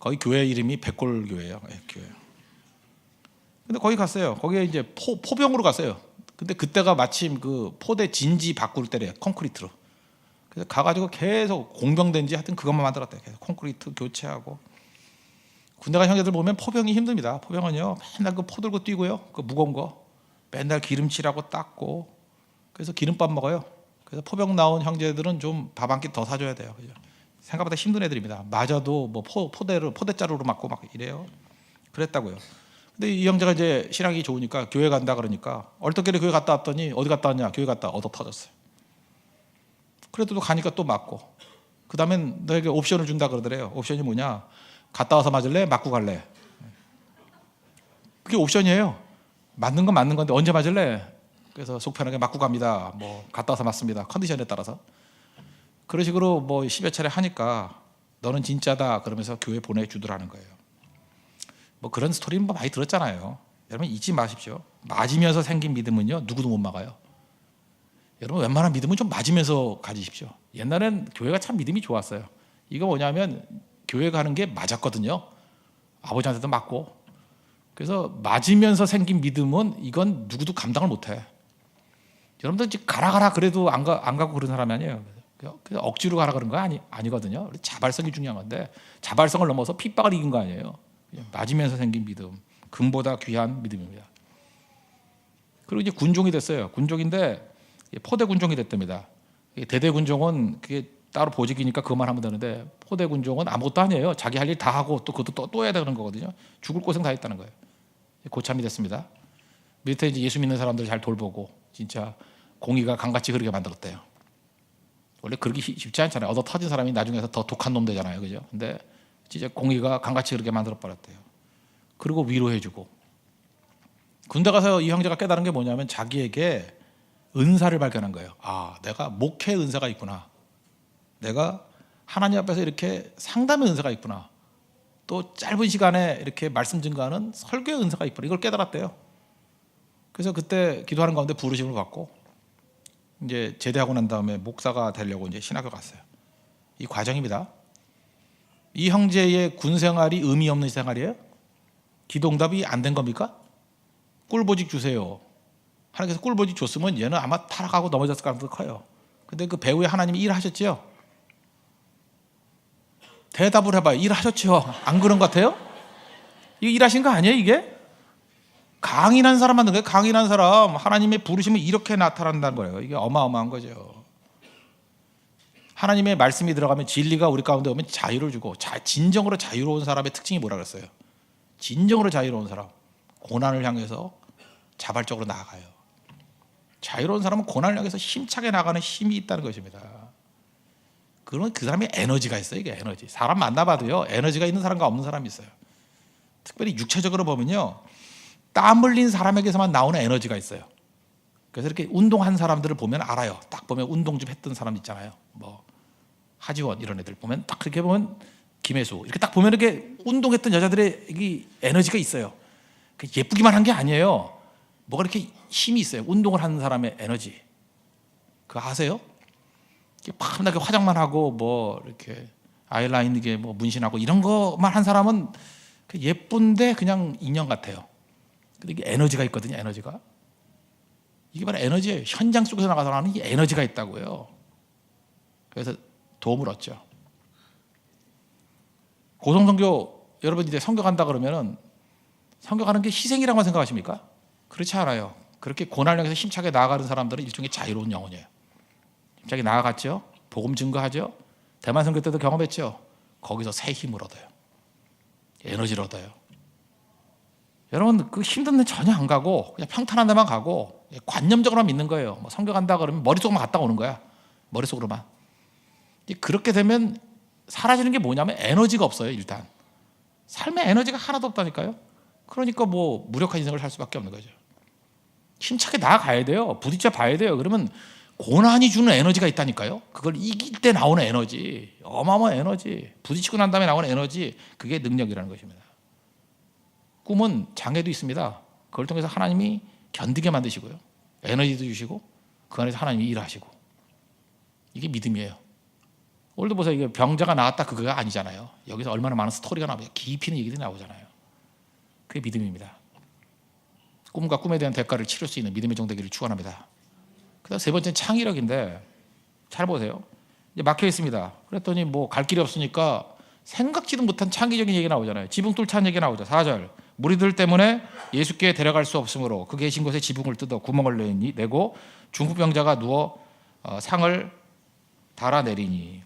Speaker 1: 거기 교회 이름이 백골 교회예요. 네, 교회. 근데 거기 갔어요. 거기에 이제 포병으로 갔어요. 근데 그때가 마침 그 포대 진지 바꿀 때래요. 콘크리트로. 그래서 가가지고 계속 공병된지 하여튼 그것만 만들었대요. 계속 콘크리트 교체하고. 군대 간 형제들 보면 포병이 힘듭니다. 포병은요 맨날 그 포 들고 뛰고요. 그 무거운 거 맨날 기름칠하고 닦고. 그래서 기름밥 먹어요. 그래서 포병 나온 형제들은 좀 밥 한 끼 더 사줘야 돼요. 그죠? 생각보다 힘든 애들입니다. 맞아도 뭐 포대자루로 맞고 막 이래요. 그랬다고요. 근데 이 형제가 이제 신앙이 좋으니까 교회 간다 그러니까 얼떨결에 교회 갔다 왔더니 어디 갔다 왔냐? 교회 갔다 얻어 터졌어요. 그래도 또 가니까 또 맞고. 그 다음엔 너에게 옵션을 준다 그러더래요. 옵션이 뭐냐? 갔다 와서 맞을래? 맞고 갈래? 그게 옵션이에요. 맞는 건 맞는 건데 언제 맞을래? 그래서 속 편하게 맞고 갑니다. 뭐 갔다 와서 맞습니다. 컨디션에 따라서. 그런 식으로 뭐 10여 차례 하니까 너는 진짜다 그러면서 교회 보내주더라는 거예요. 뭐 그런 스토리는 뭐 많이 들었잖아요. 여러분 잊지 마십시오. 맞으면서 생긴 믿음은요 누구도 못 막아요. 여러분 웬만한 믿음은 좀 맞으면서 가지십시오. 옛날엔 교회가 참 믿음이 좋았어요. 이거 뭐냐면 교회 가는 게 맞았거든요. 아버지한테도 맞고. 그래서 맞으면서 생긴 믿음은 이건 누구도 감당을 못해. 여러분들 지금 가라 그래도 안 가고 그런 사람이 아니에요. 그래서 억지로 가라 그런 거 아니거든요. 자발성이 중요한 건데 자발성을 넘어서 핍박을 이긴 거 아니에요. 맞으면서 생긴 믿음, 금보다 귀한 믿음입니다. 그리고 이제 군종이 됐어요. 군종인데 포대 군종이 됐답니다. 대대 군종은 그게 따로 보직이니까 그것만 하면 되는데 포대 군종은 아무것도 아니에요. 자기 할 일 다 하고 또 그것도 또 해야 되는 거거든요. 죽을 고생 다 했다는 거예요. 고참이 됐습니다. 밑에 이제 예수 믿는 사람들 잘 돌보고 진짜 공의가 강같이 흐르게 만들었대요. 원래 그러기 쉽지 않잖아요. 얻어 터진 사람이 나중에서 더 독한 놈 되잖아요, 그죠? 근데 진짜 공의가 강같이 흐르게 만들어 버렸대요. 그리고 위로해주고. 군대 가서 이 형제가 깨달은 게 뭐냐면 자기에게 은사를 발견한 거예요. 아, 내가 목회 은사가 있구나. 내가 하나님 앞에서 이렇게 상담의 은사가 있구나. 또 짧은 시간에 이렇게 말씀 증거하는 설교의 은사가 있구나. 이걸 깨달았대요. 그래서 그때 기도하는 가운데 부르심을 받고 이제 제대하고 난 다음에 목사가 되려고 이제 신학교 갔어요. 이 과정입니다. 이 형제의 군 생활이 의미 없는 생활이에요? 기도응답이 안 된 겁니까? 꿀보직 주세요. 하나님께서 꿀보직 줬으면 얘는 아마 타락하고 넘어졌을 가능성이 커요. 근데 그 배후에 하나님이 일하셨지요? 대답을 해봐요. 일하셨죠? 안 그런 것 같아요? 이게 일하신 거 아니에요 이게? 강인한 사람 만든 거예요. 강인한 사람. 하나님의 부르심은 이렇게 나타난다는 거예요. 이게 어마어마한 거죠. 하나님의 말씀이 들어가면 진리가 우리 가운데 오면 자유를 주고 진정으로 자유로운 사람의 특징이 뭐라 그랬어요? 진정으로 자유로운 사람. 고난을 향해서 자발적으로 나아가요. 자유로운 사람은 고난을 향해서 힘차게 나가는 힘이 있다는 것입니다. 그러면 그 사람의 에너지가 있어요. 이게 에너지. 사람 만나봐도요. 에너지가 있는 사람과 없는 사람이 있어요. 특별히 육체적으로 보면요. 땀 흘린 사람에게서만 나오는 에너지가 있어요. 그래서 이렇게 운동한 사람들을 보면 알아요. 딱 보면 운동 좀 했던 사람 있잖아요. 뭐 하지원 이런 애들 보면 딱 그렇게 보면 김혜수 이렇게 딱 보면 이렇게 운동했던 여자들의 이 에너지가 있어요. 예쁘기만 한 게 아니에요. 뭐가 이렇게 힘이 있어요. 운동을 하는 사람의 에너지. 그거 아세요? 밤낮에 화장만 하고 뭐 이렇게 아이라인 이게 뭐 문신하고 이런 거만 한 사람은 예쁜데 그냥 인형 같아요. 근데 이게 에너지가 있거든요. 에너지가. 이게 바로 에너지예요. 현장 속에서 나가서 나는 이 에너지가 있다고요. 그래서 도움을 얻죠. 고성선교 여러분 이제 선교 간다 그러면은 선교 가는 게 희생이라고 생각하십니까? 그렇지 않아요. 그렇게 고난을 향해서 힘차게 나아가는 사람들은 일종의 자유로운 영혼이에요. 힘차게 나아갔죠. 복음 증거하죠. 대만 선교 때도 경험했죠. 거기서 새 힘을 얻어요. 에너지를 얻어요. 여러분 그 힘든 데 전혀 안 가고 그냥 평탄한 데만 가고 관념적으로만 믿는 거예요. 뭐 선교 간다 그러면 머릿속만 갔다 오는 거야. 머릿속으로만. 그렇게 되면 사라지는 게 뭐냐면 에너지가 없어요. 일단 삶에 에너지가 하나도 없다니까요. 그러니까 뭐 무력한 인생을 살 수밖에 없는 거죠. 힘차게 나아가야 돼요. 부딪혀 봐야 돼요. 그러면 고난이 주는 에너지가 있다니까요. 그걸 이길 때 나오는 에너지, 어마어마한 에너지, 부딪히고 난 다음에 나오는 에너지, 그게 능력이라는 것입니다. 꿈은 장애도 있습니다. 그걸 통해서 하나님이 견디게 만드시고요. 에너지도 주시고 그 안에서 하나님이 일하시고. 이게 믿음이에요. 오늘도 보세요. 이게 병자가 나왔다 그거가 아니잖아요. 여기서 얼마나 많은 스토리가 나오고 깊이 있는 얘기들이 나오잖아요. 그게 믿음입니다. 꿈과 꿈에 대한 대가를 치를 수 있는 믿음의 정되기를 축원합니다. 그다음 세 번째는 창의력인데 잘 보세요. 이제 막혀 있습니다. 그랬더니 뭐 갈 길이 없으니까 생각지도 못한 창의적인 얘기 나오잖아요. 지붕 뚫자는 얘기 나오죠. 4절. 무리들 때문에 예수께 데려갈 수 없으므로 그 계신 곳에 지붕을 뜯어 구멍을 내고 중풍병자가 누워 상을 달아내리니.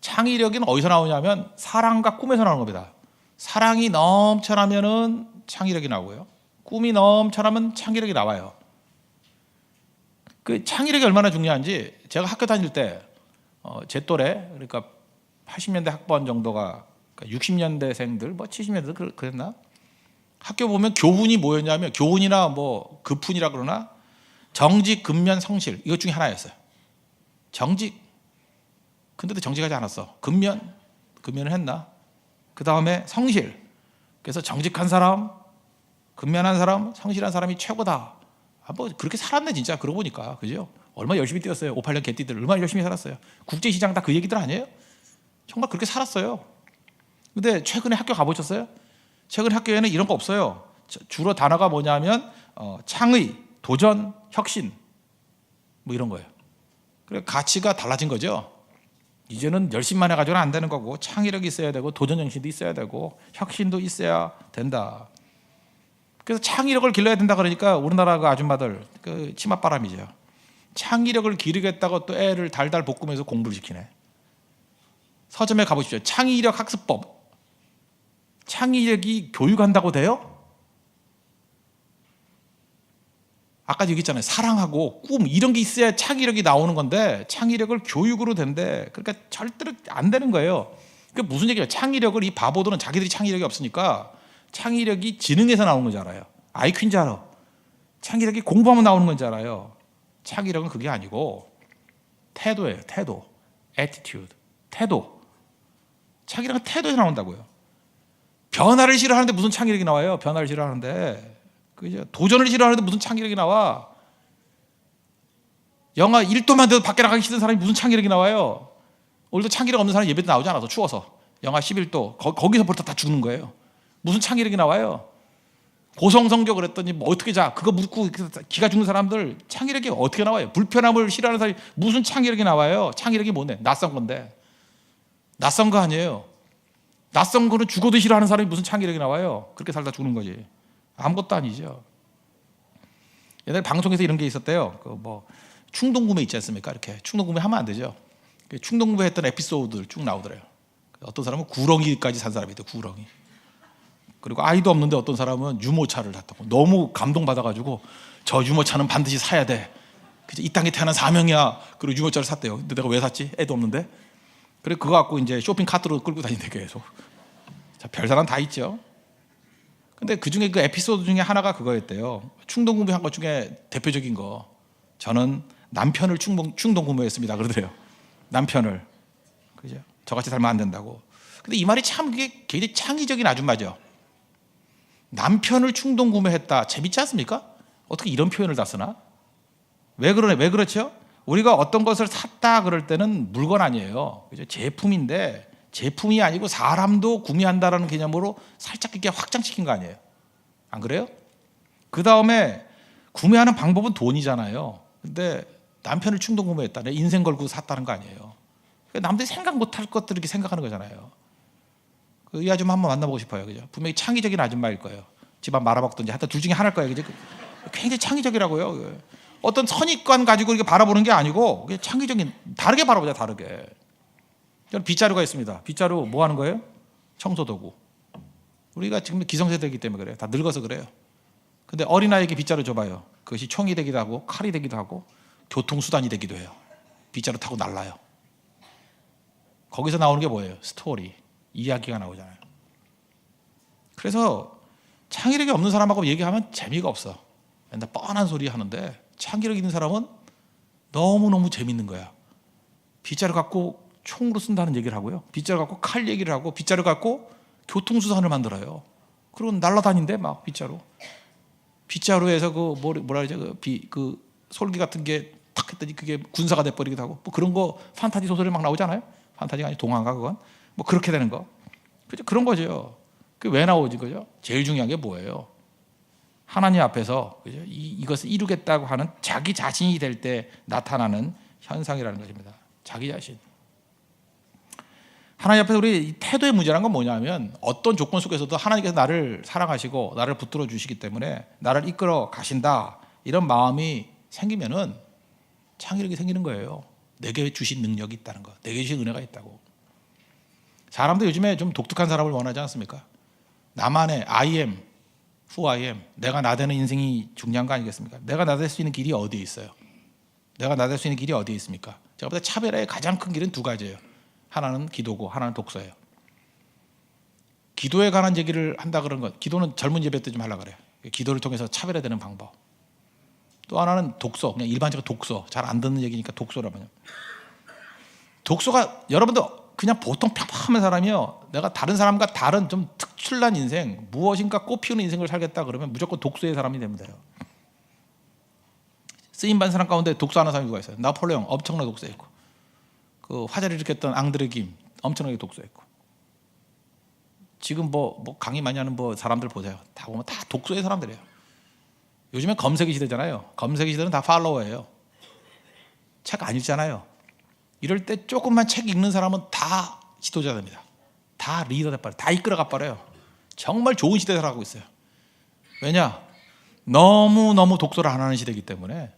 Speaker 1: 창의력은 어디서 나오냐면 사랑과 꿈에서 나오는 겁니다. 사랑이 넘쳐나면은 창의력이 나오고요. 꿈이 넘쳐나면 창의력이 나와요. 그 창의력이 얼마나 중요한지 제가 학교 다닐 때 제 또래 그러니까 80년대 학번 정도가 60년대생들 뭐 70년대 그랬나? 학교 보면 교훈이 뭐였냐면 교훈이나 뭐 급훈이라 그러나 정직, 근면, 성실 이것 중에 하나였어요. 정직. 근데도 정직하지 않았어. 근면을 했나? 그 다음에 성실. 그래서 정직한 사람, 근면한 사람, 성실한 사람이 최고다. 뭐 그렇게 살았네 진짜. 그러고 보니까 그죠? 얼마나 열심히 뛰었어요. 58년 개띠들 얼마나 열심히 살았어요. 국제시장 다 그 얘기들 아니에요? 정말 그렇게 살았어요. 근데 최근에 학교 가보셨어요? 최근 학교에는 이런 거 없어요. 주로 단어가 뭐냐면 창의, 도전, 혁신 뭐 이런 거예요. 그래 가치가 달라진 거죠. 이제는 열심만 해가지고는 안 되는 거고 창의력이 있어야 되고 도전 정신도 있어야 되고 혁신도 있어야 된다. 그래서 창의력을 길러야 된다 그러니까 우리나라 그 아줌마들 그 치맛바람이죠. 창의력을 기르겠다고 또 애를 달달 볶으면서 공부를 시키네. 서점에 가보십시오. 창의력 학습법. 창의력이 교육한다고 돼요? 아까 얘기했잖아요. 사랑하고 꿈 이런 게 있어야 창의력이 나오는 건데 창의력을 교육으로 된대. 그러니까 절대로 안 되는 거예요. 그게 무슨 얘기예요? 창의력을 이 바보들은 자기들이 창의력이 없으니까 창의력이 지능에서 나오는 건 줄 알아요. IQ인 줄 알아. 창의력이 공부하면 나오는 건 줄 알아요. 창의력은 그게 아니고 태도예요. 태도. attitude. 태도. 창의력은 태도에서 나온다고요. 변화를 싫어하는데 무슨 창의력이 나와요? 변화를 싫어하는데. 그죠? 도전을 싫어하는데 무슨 창의력이 나와? 영하 1도만 돼도 밖에 나가기 싫은 사람이 무슨 창의력이 나와요? 오늘도 창의력 없는 사람이 예배 때 나오지 않아서 추워서 영하 11도 거기서부터 다 죽는 거예요. 무슨 창의력이 나와요? 고성성교 그랬더니 뭐 어떻게 자 그거 묻고 기가 죽는 사람들 창의력이 어떻게 나와요? 불편함을 싫어하는 사람이 무슨 창의력이 나와요? 창의력이 뭔데? 낯선 건데. 낯선 거 아니에요. 낯선 거는 죽어도 싫어하는 사람이 무슨 창의력이 나와요? 그렇게 살다 죽는 거지. 아무것도 아니죠. 옛날에 방송에서 이런 게 있었대요. 그 뭐 충동구매 있지 않습니까? 이렇게 충동구매 하면 안 되죠. 충동구매 했던 에피소드들 쭉 나오더래요. 어떤 사람은 구렁이까지 산 사람이 있대요. 구렁이. 그리고 아이도 없는데 어떤 사람은 유모차를 샀다고. 너무 감동받아가지고 저 유모차는 반드시 사야 돼. 이 땅에 태어난 사명이야. 그리고 유모차를 샀대요. 근데 내가 왜 샀지? 애도 없는데. 그래 그거 갖고 이제 쇼핑 카트로 끌고 다닌대 계속. 자, 별 사람 다 있죠. 근데 그 중에 그 에피소드 중에 하나가 그거였대요. 충동구매한 것 중에 대표적인 거. 저는 남편을 충동구매했습니다. 그러더래요. 남편을. 그죠? 저같이 살면 안 된다고. 근데 이 말이 참 그게 굉장히 창의적인 아줌마죠. 남편을 충동구매했다. 재밌지 않습니까? 어떻게 이런 표현을 다 쓰나? 왜 그러네? 왜 그렇죠? 우리가 어떤 것을 샀다 그럴 때는 물건 아니에요. 그죠? 제품인데 제품이 아니고 사람도 구매한다라는 개념으로 살짝 이렇게 확장시킨 거 아니에요? 안 그래요? 그 다음에 구매하는 방법은 돈이잖아요. 근데 남편을 충동 구매했다. 내 인생 걸고 샀다는 거 아니에요. 남들이 생각 못할 것들을 이렇게 생각하는 거잖아요. 이 아줌마 한번 만나보고 싶어요. 그죠? 분명히 창의적인 아줌마일 거예요. 집안 말아먹든지 하여튼 둘 중에 하나일 거예요. 그죠? 굉장히 창의적이라고요. 어떤 선입관 가지고 이렇게 바라보는 게 아니고 창의적인 다르게 바라보자. 다르게. 저는 빗자루가 있습니다. 빗자루 뭐 하는 거예요? 청소도구. 우리가 지금 기성세대이기 때문에 그래요. 다 늙어서 그래요. 근데 어린아이에게 빗자루 줘봐요. 그것이 총이 되기도 하고 칼이 되기도 하고 교통수단이 되기도 해요. 빗자루 타고 날라요. 거기서 나오는 게 뭐예요? 스토리, 이야기가 나오잖아요. 그래서 창의력이 없는 사람하고 얘기하면 재미가 없어. 맨날 뻔한 소리 하는데 창의력 있는 사람은 너무너무 재밌는 거야. 빗자루 갖고 총으로 쓴다는 얘기를 하고요. 빗자루 갖고 칼 얘기를 하고 빗자루 갖고 교통수단을 만들어요. 그리고 날라다닌대 막 빗자루에서 그 뭐라 그러죠? 그 솔기 같은 게 탁 했더니 그게 군사가 돼버리기도 하고 뭐 그런 거 판타지 소설이 막 나오잖아요. 판타지가 아니 동화인가 그건 뭐 그렇게 되는 거. 그죠? 그런 거죠. 그 왜 나오지 그죠? 제일 중요한 게 뭐예요? 하나님 앞에서 그죠? 이것을 이루겠다고 하는 자기 자신이 될 때 나타나는 현상이라는 것입니다. 자기 자신. 하나님 앞에서 우리 태도의 문제라는 건 뭐냐면 어떤 조건 속에서도 하나님께서 나를 사랑하시고 나를 붙들어 주시기 때문에 나를 이끌어 가신다 이런 마음이 생기면은 창의력이 생기는 거예요. 내게 주신 능력이 있다는 거, 내게 주신 은혜가 있다고. 사람도 요즘에 좀 독특한 사람을 원하지 않습니까? 나만의 I am, who I am, 내가 나되는 인생이 중요한 거 아니겠습니까? 내가 나될 수 있는 길이 어디에 있어요? 내가 나될 수 있는 길이 어디에 있습니까? 제가 볼 때 차별화의 가장 큰 길은 두 가지예요. 하나는 기도고 하나는 독서예요. 기도에 관한 얘기를 한다 그런 것, 기도는 젊은 예배 때 좀 하려고 그래요. 기도를 통해서 차별화되는 방법. 또 하나는 독서, 그냥 일반적인 독서, 잘 안 듣는 얘기니까 독서라면요. 독서가 여러분도 그냥 보통 평범한 사람이요, 내가 다른 사람과 다른 좀 특출난 인생, 무엇인가 꽃피우는 인생을 살겠다 그러면 무조건 독서의 사람이 되면 돼요. 쓰임받은 사람 가운데 독서하는 사람이 누가 있어요? 나폴레옹 엄청나게 독서했고, 그 화제를 일으켰던 앙드레 김 엄청나게 독서했고, 지금 뭐 강의 많이 하는 사람들 보세요. 다 보면 다 독서의 사람들이에요. 요즘엔 검색의 시대잖아요. 검색의 시대는 다 팔로워예요. 책 안 읽잖아요. 이럴 때 조금만 책 읽는 사람은 다 지도자 됩니다. 다 리더 돼버려요. 다 이끌어가 버려요. 정말 좋은 시대에 살아가고 있어요. 왜냐? 너무너무 독서를 안 하는 시대이기 때문에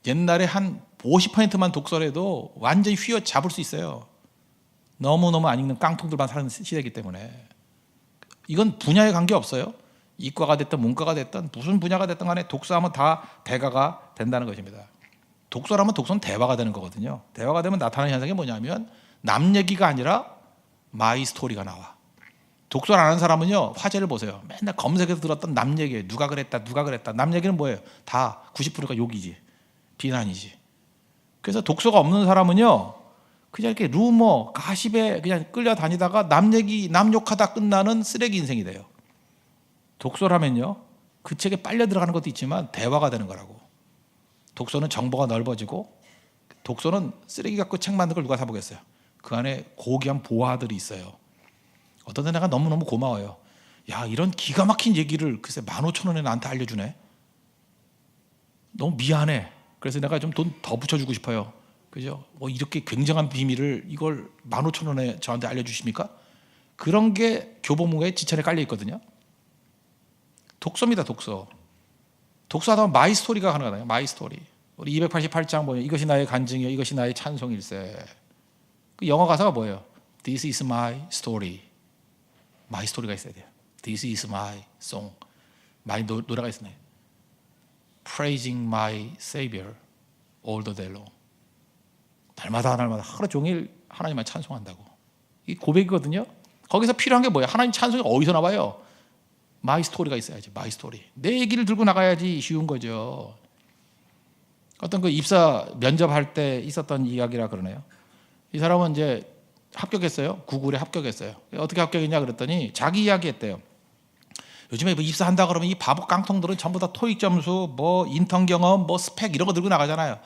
Speaker 1: 옛날에 한 50%만 독서를 해도 완전히 휘어잡을 수 있어요. 너무너무 안 읽는 깡통들만 사는 시대이기 때문에. 이건 분야에 관계없어요. 이과가 됐든 문과가 됐든 무슨 분야가 됐든 간에 독서하면 다 대가가 된다는 것입니다. 독서라면 독서는 대화가 되는 거거든요. 대화가 되면 나타나는 현상이 뭐냐면 남 얘기가 아니라 마이 스토리가 나와. 독서를 안 하는 사람은요, 화제를 보세요. 맨날 검색해서 들었던 남 얘기예요. 누가 그랬다 남 얘기는 뭐예요? 다 90%가 욕이지, 비난이지. 그래서 독서가 없는 사람은요, 그냥 이렇게 루머, 가십에 그냥 끌려다니다가 남 얘기, 남 욕하다 끝나는 쓰레기 인생이 돼요. 독서라면요, 그 책에 빨려 들어가는 것도 있지만 대화가 되는 거라고. 독서는 정보가 넓어지고, 독서는 쓰레기 갖고 책 만든 걸 누가 사보겠어요? 그 안에 고귀한 보화들이 있어요. 어떤 데 내가 너무너무 고마워요. 야, 이런 기가 막힌 얘기를 글쎄 15,000원에 나한테 알려주네. 너무 미안해. 그래서 내가 좀 돈 더 붙여주고 싶어요. 그죠? 이렇게 굉장한 비밀을 이걸 15,000원에 저한테 알려주십니까? 그런 게 교보문고에 지천에 깔려 있거든요. 독서입니다, 독서. 독서하다 보면 마이 스토리가 가능하다. 마이 스토리. 우리 288장 보면 이것이 나의 간증이요, 이것이 나의 찬송일세. 그 영어 가사가 뭐예요? This is my story. 마이 스토리가 있어야 돼요. This is my song. 마이 노래가 있어요. Praising my Savior all the day long. 날마다 하루 종일 하나님만 찬송한다고. 이 고백이거든요. 거기서 필요한 게 뭐예요? 하나님 찬송이 어디서 나와요? 마이 스토리가 있어야지. 마이 스토리. 내 얘기를 들고 나가야지 쉬운 거죠. 어떤 그 입사 면접할 때 있었던 이야기라 그러네요. 이 사람은 이제 합격했어요. 구글에 합격했어요. 어떻게 합격했냐 그랬더니 자기 이야기했대요. 요즘에 뭐 입사한다 그러면 이 바보 깡통들은 전부 다 토익 점수, 인턴 경험, 스펙 이런 거 들고 나가잖아요.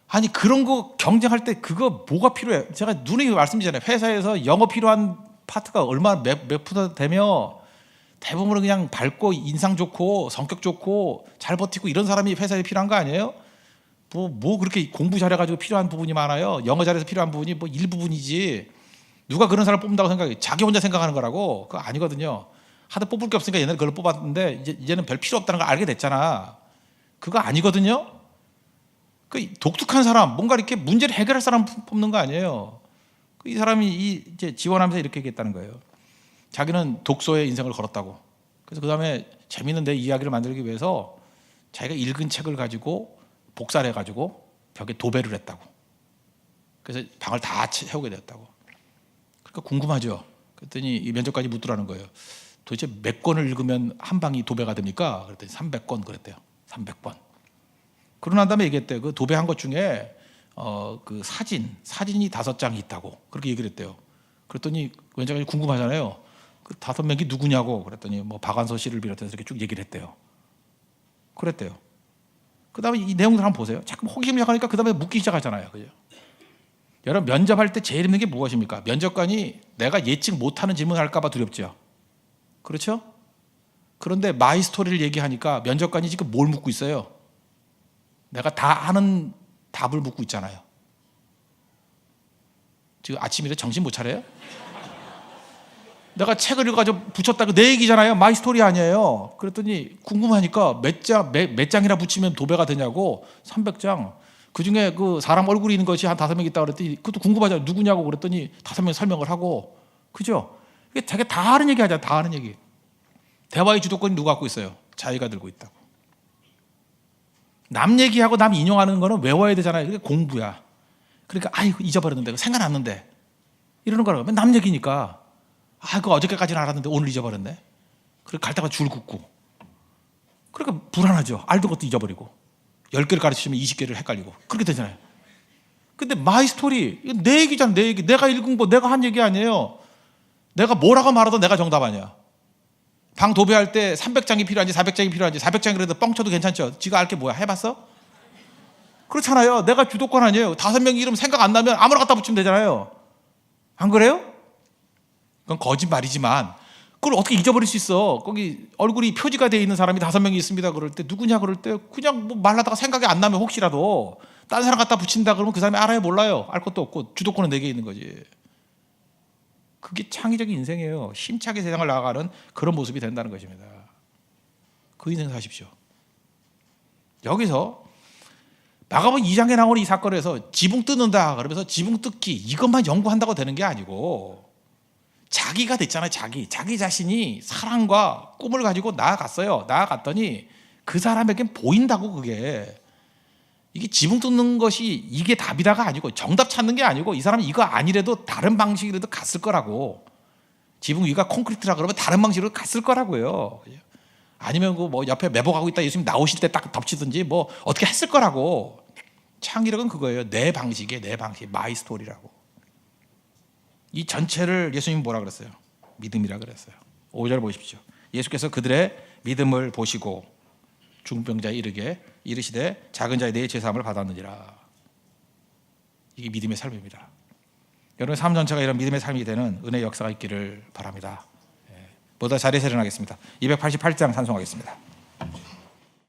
Speaker 1: 아니 그런 거 경쟁할 때 그거 뭐가 필요해요? 제가 누누이 말씀드리잖아요. 회사에서 영어 필요한 파트가 얼마나 몇 프로 되며 대부분은 그냥 밝고 인상 좋고 성격 좋고 잘 버티고 이런 사람이 회사에 필요한 거 아니에요? 뭐 그렇게 공부 잘해가지고 필요한 부분이 많아요. 영어 잘해서 필요한 부분이 일부분이지. 누가 그런 사람을 뽑는다고 생각해? 자기 혼자 생각하는 거라고. 그거 아니거든요. 하도 뽑을 게 없으니까 옛날에 그걸 뽑았는데 이제는 별 필요 없다는 걸 알게 됐잖아. 그거 아니거든요. 그 독특한 사람, 뭔가 이렇게 문제를 해결할 사람 뽑는 거 아니에요. 이 사람이 이제 지원하면서 이렇게 얘기했다는 거예요. 자기는 독서의 인생을 걸었다고. 그래서 그 다음에 재미있는 내 이야기를 만들기 위해서 자기가 읽은 책을 가지고 복사를 해가지고 벽에 도배를 했다고. 그래서 방을 다 채우게 되었다고. 그러니까 궁금하죠. 그랬더니 이 면접까지 묻더라는 거예요. 도대체 몇 권을 읽으면 한 방이 도배가 됩니까? 그랬더니 300권 그랬대요. 300권. 그러고 난 다음에 얘기했대요. 그 도배한 것 중에 그 사진이 5장이 있다고 그렇게 얘기를 했대요. 그랬더니 면접관이 궁금하잖아요. 그 5명이 누구냐고 그랬더니 뭐 박완서 씨를 비롯해서 이렇게 쭉 얘기를 했대요. 그랬대요. 그다음에 이 내용들 한번 보세요. 자꾸 호기심 시작하니까 그다음에 묻기 시작하잖아요. 그죠? 여러분 면접할 때 제일 힘든 게 무엇입니까? 면접관이 내가 예측 못하는 질문을 할까 봐 두렵죠. 그렇죠? 그런데 마이 스토리를 얘기하니까 면접관이 지금 뭘 묻고 있어요? 내가 다 아는 답을 묻고 있잖아요. 지금 아침이라 정신 못 차려요? 내가 책을 읽어가지고 붙였다고 내 얘기잖아요. 마이 스토리 아니에요. 그랬더니 궁금하니까 몇 장이나 붙이면 도배가 되냐고 300장. 그중에 그 사람 얼굴이 있는 것이 한 5명 있다고 그랬더니 그것도 궁금하잖아요. 누구냐고 그랬더니 5명 설명을 하고. 그죠? 이게 되게 다 아는 얘기 하잖아요. 다 아는 얘기. 대화의 주도권이 누가 갖고 있어요? 자기가 들고 있다고. 남 얘기하고 남 인용하는 거는 외워야 되잖아요. 그게 공부야. 그러니까 아이고 잊어버렸는데 생각났는데 이러는 거라고. 남 얘기니까 그거 어저께까지는 알았는데 오늘 잊어버렸네. 그리고 갈 때마다 줄 긋고. 그러니까 불안하죠. 알던 것도 잊어버리고 10개를 가르치면 20개를 헷갈리고 그렇게 되잖아요. 근데 마이 스토리 이거 내 얘기잖아. 내 얘기. 내가 읽은 거 내가 한 얘기 아니에요. 내가 뭐라고 말해도 내가 정답 아니야. 방 도배할 때 300장이 필요한지 400장이 필요한지 400장이라도 뻥쳐도 괜찮죠. 지가 알 게 뭐야. 해봤어? 그렇잖아요. 내가 주도권 아니에요. 5명 이름 생각 안 나면 아무나 갖다 붙이면 되잖아요. 안 그래요? 그건 거짓말이지만 그걸 어떻게 잊어버릴 수 있어. 거기 얼굴이 표지가 되어 있는 사람이 5명이 있습니다. 그럴 때 누구냐 그럴 때 그냥 뭐 말하다가 생각이 안 나면 혹시라도 다른 사람 갖다 붙인다 그러면 그 사람이 알아요 몰라요. 알 것도 없고 주도권은 내게 있는 거지. 그게 창의적인 인생이에요. 힘차게 세상을 나아가는 그런 모습이 된다는 것입니다. 그 인생 사십시오. 여기서 마가복음 2장에 나오는 이 사건에서 지붕 뜯는다 그러면서 지붕 뜯기 이것만 연구한다고 되는 게 아니고 자기가 됐잖아요. 자기 자신이 사랑과 꿈을 가지고 나아갔어요. 나아갔더니 그 사람에겐 보인다고. 그게 이게 지붕 뜯는 것이 이게 답이다가 아니고 정답 찾는 게 아니고 이 사람이 이거 아니래도 다른 방식이라도 갔을 거라고. 지붕 위가 콘크리트라 그러면 다른 방식으로 갔을 거라고요. 아니면 그 뭐 옆에 매복하고 있다 예수님 나오실 때 딱 덮치든지 뭐 어떻게 했을 거라고. 창의력은 그거예요. 내 방식, 마이 스토리라고. 이 전체를 예수님이 뭐라 그랬어요? 믿음이라 그랬어요. 5절 보십시오. 예수께서 그들의 믿음을 보시고 중병자에 이르시되 작은 자의 내 죄사함을 받았느니라. 이게 믿음의 삶입니다. 여러분 삶 전체가 이런 믿음의 삶이 되는 은혜의 역사가 있기를 바랍니다. 모두 자리에서 일어나겠습니다. 288장 찬송하겠습니다.